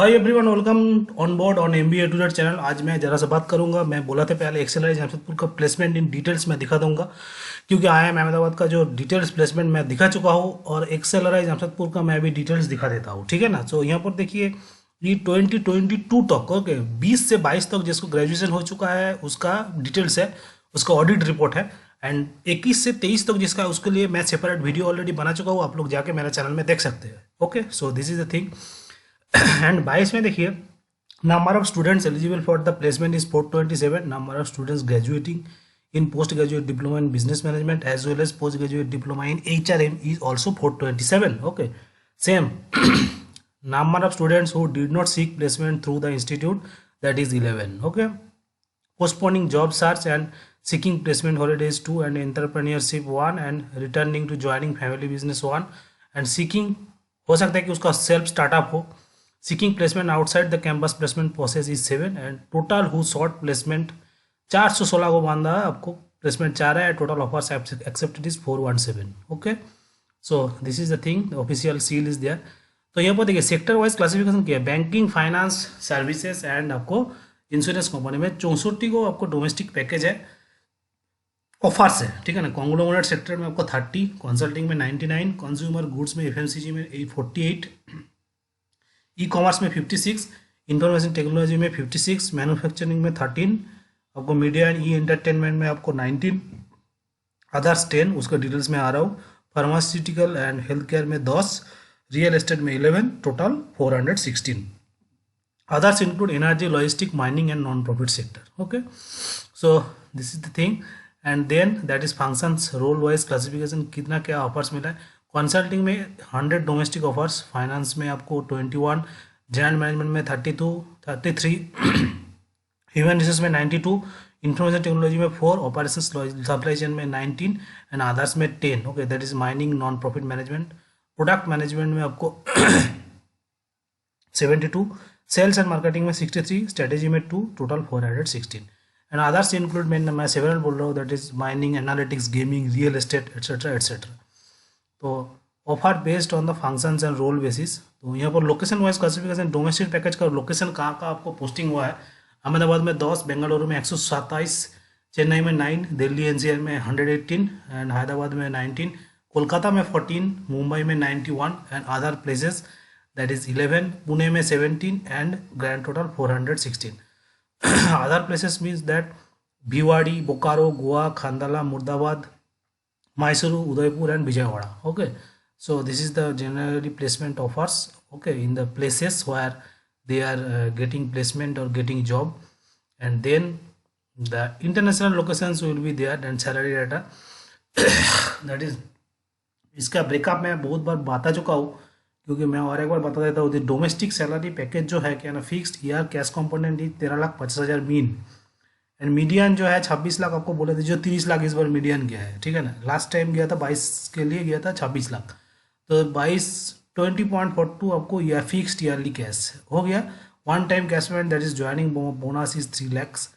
Hi everyone, welcome on board on MBA to Z channel. आज मैं जरा सा बात करूंगा। मैं बोला था पहले एक्सेलराइज जमशेदपुर का प्लेसमेंट इन डिटेल्स में दिखा दूंगा, क्योंकि आईआईएम अहमदाबाद का जो डिटेल्स प्लेसमेंट मैं दिखा चुका हूँ और एक्सेलराइज जमशेदपुर का मैं भी डिटेल्स दिखा देता हूँ। ठीक है ना। तो यहाँ पर देखिए, ये 2022 तक, ओके, 20 से 22 तक जिसको ग्रेजुएशन हो चुका है उसका डिटेल्स है, उसका ऑडिट रिपोर्ट है। एंड 21 से 23 तक जिसका, उसके लिए मैं सेपरेट वीडियो ऑलरेडी बना चुका हूँ, आप लोग जाके मेरे चैनल में देख सकते हैं। Okay, so this is the thing. And 22 में देखिए, number of students eligible for the placement is 427. Number of students graduating in postgraduate diploma in business management as well as postgraduate diploma in HRM is also 427. Okay, same. Number of students who did not seek placement through the institute, that is 11. Okay, postponing job search and seeking placement holidays 2, and entrepreneurship 1, and returning to joining family business 1, and seeking, हो सकता है कि उसका self startup हो। Seeking placement outside the campus placement process is 7, and total who short placement 416 को बांधा है, आपको प्लेसमेंट चाह रहा है। Total offers accepted is 417। Okay, so this is the thing, official seal is there. तो यहाँ पर देखिए सेक्टर वाइज क्लासिफिकेशन किया है, बैंकिंग, फाइनेंस सर्विसेज एंड आपको इंश्योरेंस कंपनी में 64 को आपको डोमेस्टिक पैकेज है, ऑफर्स है। ठीक है ना। कॉन्ग्लोमरेट सेक्टर में आपको 30, कंसल्टिंग में 99, कंज्यूमर गुड्स में एफएमसीजी में 48, ई कॉमर्स में 56, इंफॉर्मेशन टेक्नोलॉजी में 56, मैन्युफैक्चरिंग में 13, आपको मीडिया एंड ई एंटरटेनमेंट में आपको 19, अदर्स 10, उसका डिटेल्स में आ रहा हूँ। फार्मास्यूटिकल एंड हेल्थ केयर में 10, रियल एस्टेट में 11, total 416। Others include energy, logistic, mining and non profit sector. Okay, so this is the thing. And then that is functions, role wise classification, कितना क्या offers मिला है। Consulting में 100 domestic offers, finance में आपको 21, general management में 32, 33, human resource में 92, information technology में 4, ऑपरेशन सप्लाई चेन में 19, एंड अदर्स में 10। Okay, that is mining, non profit management, product management में आपको 72, सेल्स एंड मार्केटिंग में 63, स्ट्रेटेजी में 2, टोटल 416। एंड अदर्स इंक्लूड, मैं सेवरल बोल रहा हूँ, that is mining, analytics, gaming, real estate etcetera etcetera. तो offer based on the functions and role basis. तो यहाँ पर location wise classification, domestic package का लोकेशन कहाँ का आपको पोस्टिंग हुआ है। अहमदाबाद में 10, बेंगलुरु में 127, चेन्नई में 9, दिल्ली एनसीआर में 118, एंड हैदराबाद में 19, कोलकाता में 14, मुंबई में 91, and other places that is 11, Pune में 17, and grand total 416। Other places means that Bhiwadi, Bokaro, Goa, Khandala, Moradabad, Mysuru, Udaipur, and Vijayawada. Okay, so this is the generally placement offers. Okay, in the places where they are getting placement or getting job, and then the international locations will be there, and salary data. That is, इसका breakup मैं बहुत बार बता चुका हूँ, क्योंकि मैं और एक बार बता देता हूँ। डोमेस्टिक सैलरी पैकेज जो है क्या ना, fixed year cash component 13,50,000 mean, and median जो है 26 लाख आपको बोले थे, जो 30 लाख इस बार मीडियन गया है। ठीक है ना। लास्ट टाइम गया था 22 के लिए गया था 26 लाख, तो 20.42 आपको या फिक्स्ड ईयरली कैश हो गया। One time cash payment that is joining bonus is 3 lakhs,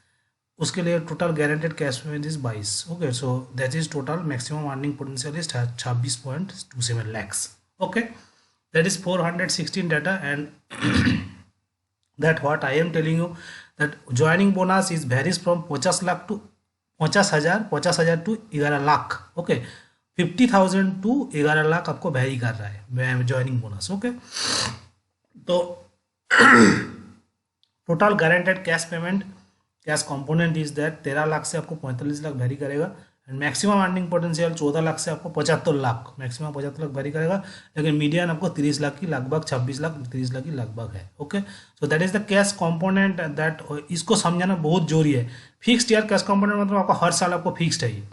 उसके लिए total guaranteed cash payment is 22। Okay, so that is total maximum earning potential is 26.27 lakhs। Okay, that is 416 data, and that what I am telling you, that joining bonus is varies from 50 lakh to 50,000 to 11 lakh. Okay, 50,000 to 11 lakh आपको very कर रहा है joining bonus. Okay, तो total guaranteed cash payment, cash component is that 13 lakh से आपको 45 lakh very करेगा, and maximum earning potential 14 lakh से आपको 75 लाख, मैक्सिमम 75 लाख वेरी करेगा, लेकिन मीडियन आपको 30 लाख की लगभग, 26 लाख 30 लाख की लगभग है। Okay, so that is the cash component that, इसको समझाना बहुत जरूरी है। फिक्स्ड ईयर कैश कंपोनेंट मतलब आपको हर साल आपको फिक्स्ड है ये।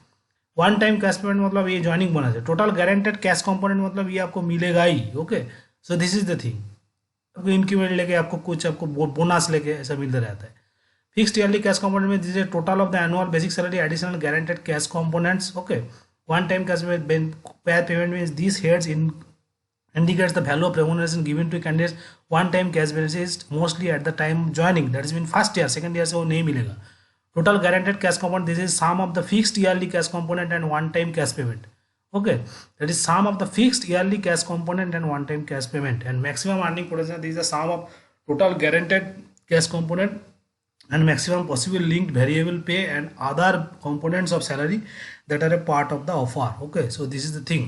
वन टाइम कैश पेमेंट मतलब ये ज्वाइनिंग बोनस है। टोटल गारंटेड कैश कंपोनेंट मतलब ये आपको मिलेगा ही। Okay, so this is the thing, आपको इंक्रीमेंट लेके आपको कुछ आपको बोनस लेके ऐसा मिलता रहता है। Fixed yearly cash component means this is a total of the annual basic salary additional guaranteed cash components. Okay, one time cash payment means these heads in indicates the value of remuneration given to candidates. One time cash benefit is mostly at the time joining, that is mean first year, second year से वो नहीं मिलेगा। Total guaranteed cash component, this is sum of the fixed yearly cash component and one time cash payment. Okay, that is sum of the fixed yearly cash component and one time cash payment, and maximum earning potential, this is the sum of total guaranteed cash component and maximum possible linked variable pay and other components of salary that are a part of the offer. Okay, so this is the thing.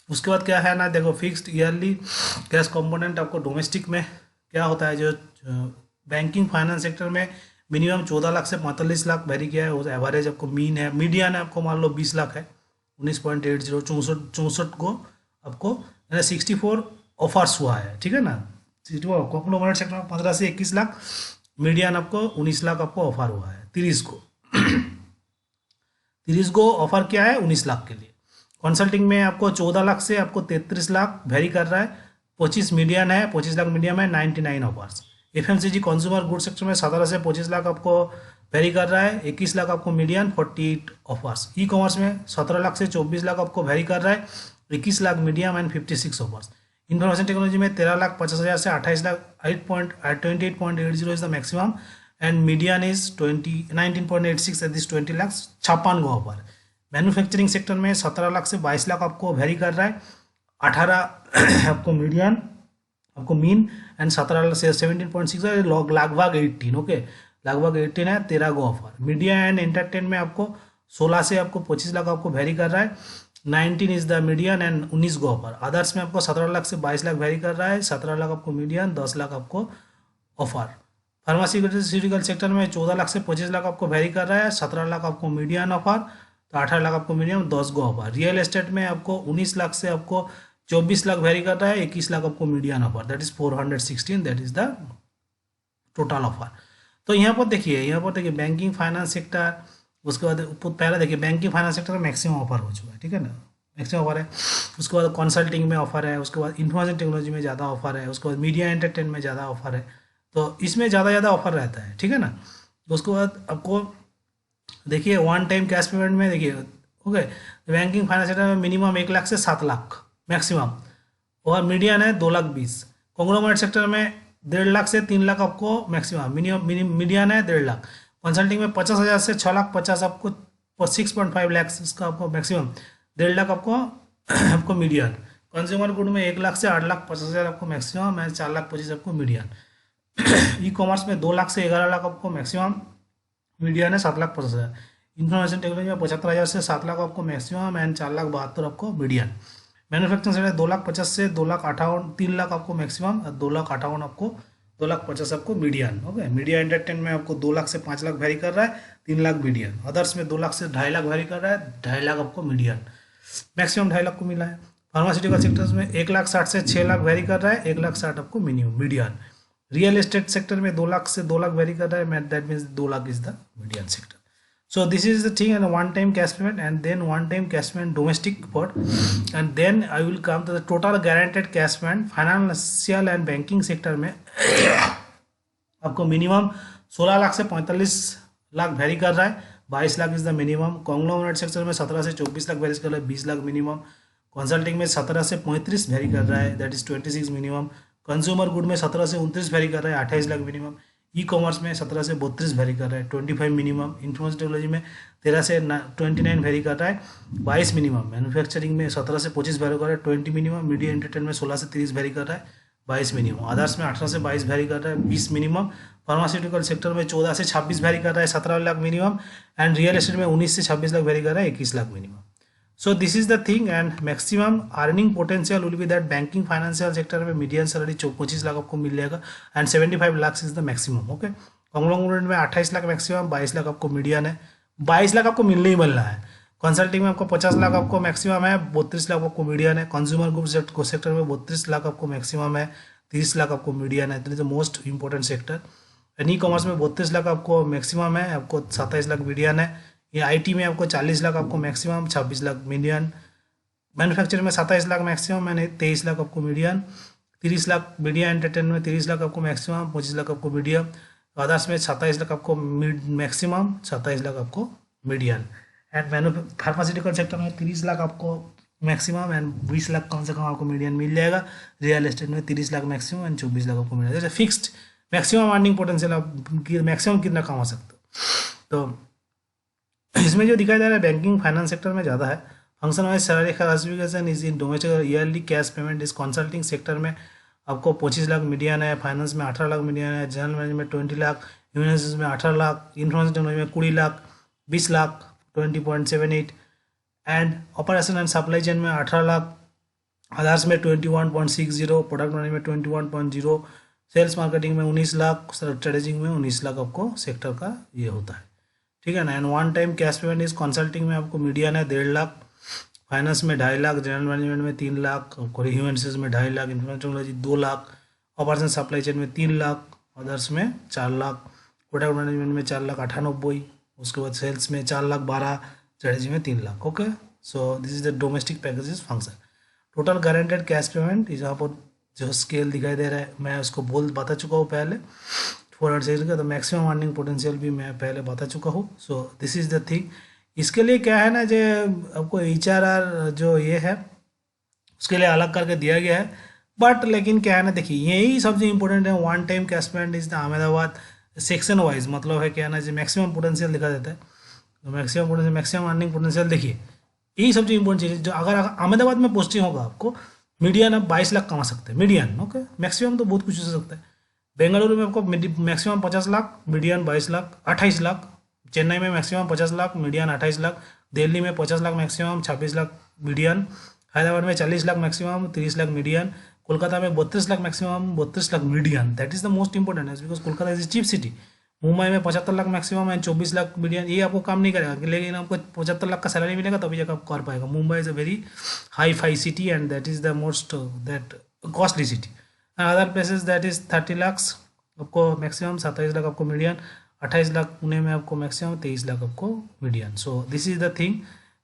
उसके बाद क्या है ना, देखो fixed yearly cash component आपको domestic में क्या होता है, जो बैंकिंग फाइनेंस सेक्टर में मिनिमम 14 लाख से 45 लाख वेरी किया है, एवरेज आपको मीन है, मीडियन है आपको मान लो 20 लाख है, 19.80 64 को आपको 64 ऑफर्स हुआ है, ठीक है ना। कॉन्ग्लोमरेट सेक्टर में 15 से 21 लाख, मीडियन आपको 19 लाख आपको ऑफर हुआ है। 30 को ऑफर किया है 19 लाख के लिए। कंसल्टिंग में आपको 14 लाख से आपको 33 लाख वेरी कर रहा है, 25 मीडियन है, 25 लाख मीडियम है, 99 offers. FMCG consumer good sector में 17 से 25 लाख आपको वेरी कर रहा है, 21 लाख आपको मीडियन, 48 ऑफर्स। ई कॉमर्स में 17 लाख से 24 लाख आपको वेरी कर रहा है, 21 lakh medium and 56 offers. Information technology में 13 लाख 50 हज़ार से 28 lakh 28.80 is the maximum and median is 19.86 at this 20 lakh 56 offer. Manufacturing sector में 17 लाख से 22 लाख आपको वेरी कर रहा है, 18 आपको मीडियन आपको मीन एंड 17 से 17.6 लगभग 18। ओके, लगभग 18 है, 13 गो ऑफर। मीडिया एंड एंटरटेन में आपको 16 से आपको 25 लाख आपको वेरी कर रहा है, 19 is the median and 19 go offer. Others में आपको 17 लाख से 22 लाख वेरी कर रहा है, 17 लाख आपको मीडियन, 10 लाख आपको ऑफर। फार्मास्यूटिकल सेक्टर में 14 लाख से 25 लाख आपको वेरी कर रहा है, 17 लाख आपको मीडियन ऑफर, तो 18 लाख आपको मीडियम, 10 गो ऑफर। रियल एस्टेट में आपको 19 लाख से आपको 24 लाख वेरी कर रहा है, 21 लाख आपको median offer, that is 416, that is the total offer. तो यहाँ पर देखिए बैंकिंग फाइनेंस सेक्टर, उसके बाद पहले देखिए बैंकिंग फाइनेंस सेक्टर में मैक्सिमम ऑफर हो चुका है, ठीक है ना, मैक्सिमम ऑफर है। उसके बाद कंसल्टिंग में ऑफर है, उसके बाद इंफॉर्मेशन टेक्नोलॉजी में ज़्यादा ऑफर है, उसके बाद मीडिया एंटरटेन में ज़्यादा ऑफर है, तो इसमें ज़्यादा ऑफर रहता है, ठीक है ना। उसके बाद आपको देखिए वन टाइम कैश पेमेंट में देखिए, ओके, बैंकिंग फाइनेंस सेक्टर में मिनिमम 1 लाख से 7 लाख मैक्सिमम, और मीडियन है 2 लाख 20। कॉन्ग्लोमरेट सेक्टर में 1.5 लाख से 3 लाख आपको मैक्सिमम, मीडियन है 1.5 लाख। कंसल्टिंग में 50 हज़ार से 6 लाख 50 आपको 6.5 लाख इसका आपको मैक्सिमम, 1.5 लाख आपको मीडियन। कंज्यूमर गुड में 1 लाख से 8 लाख 50 हज़ार आपको मैक्सिमम है, 4 लाख 25 आपको मीडियन। ई कॉमर्स में 2 लाख से 11 लाख आपको मैक्सिमम, मीडियन है 7 लाख 50 हज़ार। इन्फॉर्मेशन टेक्नोलॉजी में 75 हज़ार से 7 लाख आपको मैक्सिमम एंड 4 लाख 72 आपको मीडियन। मैन्युफैक्चरिंग सेक्टर 2 लाख 50 से 2 लाख 58, 3 लाख आपको मैक्सिमम, 2 लाख 58 आपको, 2 लाख 50 आपको मीडियन। ओके, मीडिया एंटरटेन में आपको 2 लाख से 5 लाख वेरी कर रहा है, 3 लाख मीडियन। अदर्स में 2 लाख से 2.5 लाख वेरी कर रहा है, 2.5 लाख आपको मीडियन, मैक्सिमम 2.5 लाख को मिला है। फार्मास्यूटिकल सेक्टर्स में 1 लाख 60 से 6 लाख वेरी कर रहा है, 1 लाख 60 आपको minimum median. Real estate sector में 2 लाख से 2 लाख वेरी कर रहा है, that means 2 lakh is the median sector. So this is the thing, and one time cash payment and then one time cash payment domestic part, and then I will come to the total guaranteed cash payment financial and banking sector में आपको minimum 16 lakh से 45 lakh very कर रहा है, 22 lakh is the minimum. Conglomerate sector में 17 से 24 lakh very कर रहा है, 20 लाख मिनिमम। कंसल्टिंग में 17 से 35 वेरी कर रहा है, that is 26 minimum. Consumer good में 17 से 29 वेरी कर रहा है, 28 लाख मिनिमम। ई कॉमर्स में 17 से 32 वेरी कर रहा है, 25 मिनिमम। इंफॉर्मेशन टेक्नोलॉजी में 13 से 29 वेरी कर रहा है, 22 मिनिमम। मैन्युफैक्चरिंग में 17 से 25 वेरी कर रहा है, 20 मिनिमम। मीडिया एंटरटेन में 16 से 30 वेरी कर रहा है, 22 मिनिमम। अदर्स में 18 से 22 वेरी कर रहा है, 20 मिनिमम। फार्मास्यूटिकल सेक्टर में 14 से 26 वेरी कर रहा है, 17 lakh minimum. And real estate में 19 से 26 लाख वेरी कर रहा है, 21 lakh minimum. So this is the thing, and maximum earning potential will be that banking financial sector में मीडियन सैलरी 25 लाख आपको मिल जाएगा and 75 lakh is the maximum. Okay, conglomerate में 28 लाख मैक्सिमम, 22 लाख आपको मीडियन है, 22 लाख आपको मिलने ही मिलना है। कंसल्टिंग में आपको 50 लाख आपको मैक्सिमम है, 32 लाख आपको मीडियन है। कंज्यूमर गुड्स सेक्टर में 32 लाख आपको मैक्सिमम है, 30 लाख आपको मीडियन है, the most important sector. And e commerce में 32 लाख आपको मैक्सिमम है, आपको 27 लाख मीडियन है। ये आईटी में आपको 40 लाख आपको मैक्सिमम, 26 लाख मीडियन। मैन्युफैक्चरिंग में 27 लाख मैक्सिमम मैंने, 23 लाख आपको मीडियन। 30 लाख मीडिया एंटरटेन में 30 लाख आपको मैक्सिमम, 25 लाख आपको मीडियम। अदर्स में 27 लाख आपको मैक्सिमम, 27 लाख आपको मीडियन। एंड फार्मास्यूटिकल सेक्टर में 30 लाख आपको मैक्सिमम एंड 20 लाख कम से कम आपको मीडियन मिल जाएगा। रियल एस्टेट में 30 लाख मैक्सिमम एंड 24 लाख आपको मिल जाएगा। जैसे फिक्स्ड मैक्सिमम अर्निंग पोटेंशियल, आप मैक्सिमम कितना कमा सकते हो। तो इसमें जो दिखाई दे रहा है बैंकिंग फाइनेंस सेक्टर में ज़्यादा है। Function wise salary classification is in domestic yearly cash payment is consulting sector में आपको 25 लाख मीडियन है, फाइनेंस में 18 लाख मीडियन है, जनरल मैनेजमेंट 20 लाख, ह्यूमन में 18 लाख, इंफॉर्मेशन टेक्नोलॉजी में 20 lakh, 20 lakh 20.78, and operation and supply chain में 18 लाख, अदर्स में 21.60, प्रोडक्ट मैनेजमेंट 21.0, सेल्स मार्केटिंग में 19 लाख, स्ट्रेटेजिंग में 19 लाख आपको सेक्टर का ये होता है, ठीक है ना। And one time cash payment is consulting में आपको मीडियन है 1.5 लाख, फाइनेंस में 2.5 लाख, जनरल मैनेजमेंट में 3 लाख, आपको ह्यूमन रिसोर्स में 2.5 lakh, information technology 2 lakh, operation supply chain में 3 लाख, अदर्स में 4 लाख, प्रोडक्ट मैनेजमेंट में 4,98,000, उसके बाद सेल्स में 4,12,000, स्ट्रेटेजी में 3 lakh. Okay, so this is the domestic packages function. Total guaranteed cash payment यहाँ पर जो स्केल दिखाई दे रहा है मैं उसको बता चुका हूँ पहले 406 का, तो मैक्सिमम अर्निंग पोटेंशियल भी मैं पहले बता चुका हूँ। So this is the thing. इसके लिए क्या है ना, जो आपको HRR जो ये है उसके लिए अलग करके दिया गया है, बट लेकिन क्या है ना, देखिए यही सबसे इंपॉर्टेंट है। One time cash payment is the Ahmedabad section wise, मतलब है क्या है ना, जो मैक्सिमम पोटेंशियल दिखा देता है, तो मैक्सिमम अर्निंग पोटेंशियल देखिए, यही सबसे इंपॉर्टेंट चीज़ जो अगर अहमदाबाद में पोस्टिंग होगा आपको मीडियन आप 22 लाख कमा सकते हैं मीडियन। ओके, मैक्सिमम तो बहुत कुछ हो सकता है। बेंगलुरु में आपको मैक्सिमम 50 लाख, मीडियन 22 लाख 28 लाख, चेन्नई में मैक्सिमम 50 लाख, मीडियन 28 लाख, दिल्ली में 50 लाख मैक्सिमम 26 लाख मीडियन, हैदराबाद में 40 लाख मैक्सिमम 30 लाख मीडियन, कोलकाता में 32 lakh maximum 32 lakh median. That is the most important है because Kolkata is cheap city. Mumbai में 75 lakh maximum and 24 lakh median. ये आपको काम नहीं करेगा, लेकिन आपको 75 लाख का सैलरी मिलेगा तभी जाकर आप कर पाएगा। Mumbai is a very hi fi city and that is the most that costly city. Other places that is 30 lakh आपको मैक्सिमम, 27 लाख आपको मीडियन, 28 लाख पुणे में आपको मैक्सिमम, 23 लाख आपको median. So this is the thing.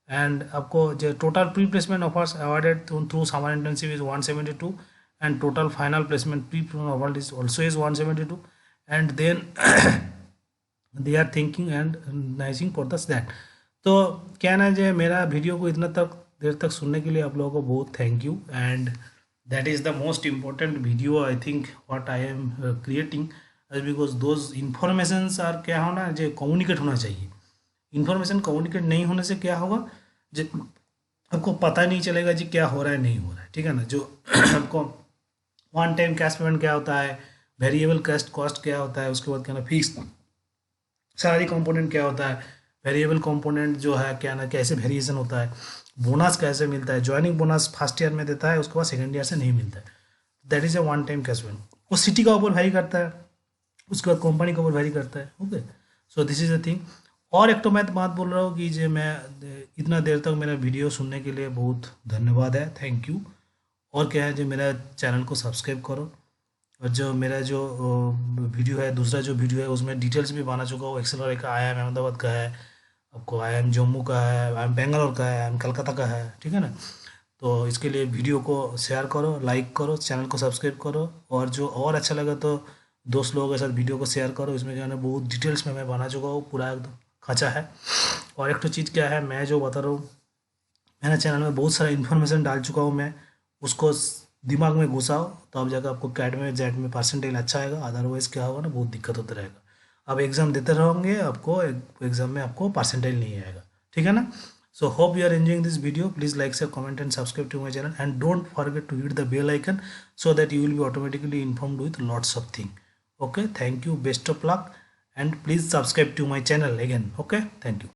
And आपको जो total pre placement offers awarded through summer internship is 172 and total final placement pre award is also is 172 and then they are thinking and nicing for thus that. तो क्या ना, जो मेरा video को इतना देर तक सुनने के लिए आप लोगों को बहुत thank you. And that is the most important video I think what I am creating because those informations are क्या होना, जो कम्युनिकेट होना चाहिए। इन्फॉर्मेशन कम्युनिकेट नहीं होने से क्या होगा, जो आपको पता नहीं चलेगा जी क्या हो रहा है नहीं हो रहा है, ठीक है ना। जो आपको वन टाइम कैश पेमेंट क्या होता है, वेरिएबल कॉस्ट क्या होता है, उसके बाद क्या ना फिक्स सैलरी कंपोनेंट क्या होता है, वेरिएबल कंपोनेंट जो है क्या ना कैसे वेरिएशन होता है, बोनस कैसे मिलता है, ज्वाइनिंग बोनस फर्स्ट ईयर में देता है, उसके बाद सेकंड ईयर से नहीं मिलता है। That is a one time cash payment. वो सिटी का ऊपर वेरी करता है, उसके बाद कंपनी के ऊपर वेरी करता है। Okay, so this is the thing. और एक तो मैं बात बोल रहा हूँ कि जो मैं इतना देर तक मेरा वीडियो सुनने के लिए बहुत धन्यवाद है, थैंक यू। और क्या है, जो मेरा चैनल को सब्सक्राइब करो, और जो मेरा जो वीडियो है, दूसरा जो वीडियो है उसमें डिटेल्स भी बना चुका हूँ। एक्सेलर का IIM अहमदाबाद का है, आपको IIM जम्मू का है, IIM बेंगलोर का है, IIM कलकत्ता का है, ठीक है ना। तो इसके लिए वीडियो को शेयर करो, लाइक करो, चैनल को सब्सक्राइब करो, और जो और अच्छा लगा तो दोस्त लोगों के साथ वीडियो को शेयर करो। इसमें जो है ना बहुत डिटेल्स में मैं बना चुका हूँ, पूरा एकदम खचा है। और एक तो चीज़ क्या है, मैं जो बता रहा हूँ मेरा चैनल में बहुत सारा इन्फॉर्मेशन डाल चुका हूँ मैं, उसको दिमाग में घुसाओ तो अब जाकर आपको कैट में जेट में परसेंटेज अच्छा आएगा। अदरवाइज़ क्या होगा ना, बहुत दिक्कत होता रहेगा। अब एग्ज़ाम देते रहोगे, आपको एग्ज़ाम में आपको परसेंटेज नहीं आएगा, ठीक है ना। So hope you are enjoying this video. Please like share comment and subscribe to my channel and don't forget to hit the bell icon so that you will be automatically informed with lots of things. Okay, thank you, best of luck, and please subscribe to my channel again. Okay, thank you.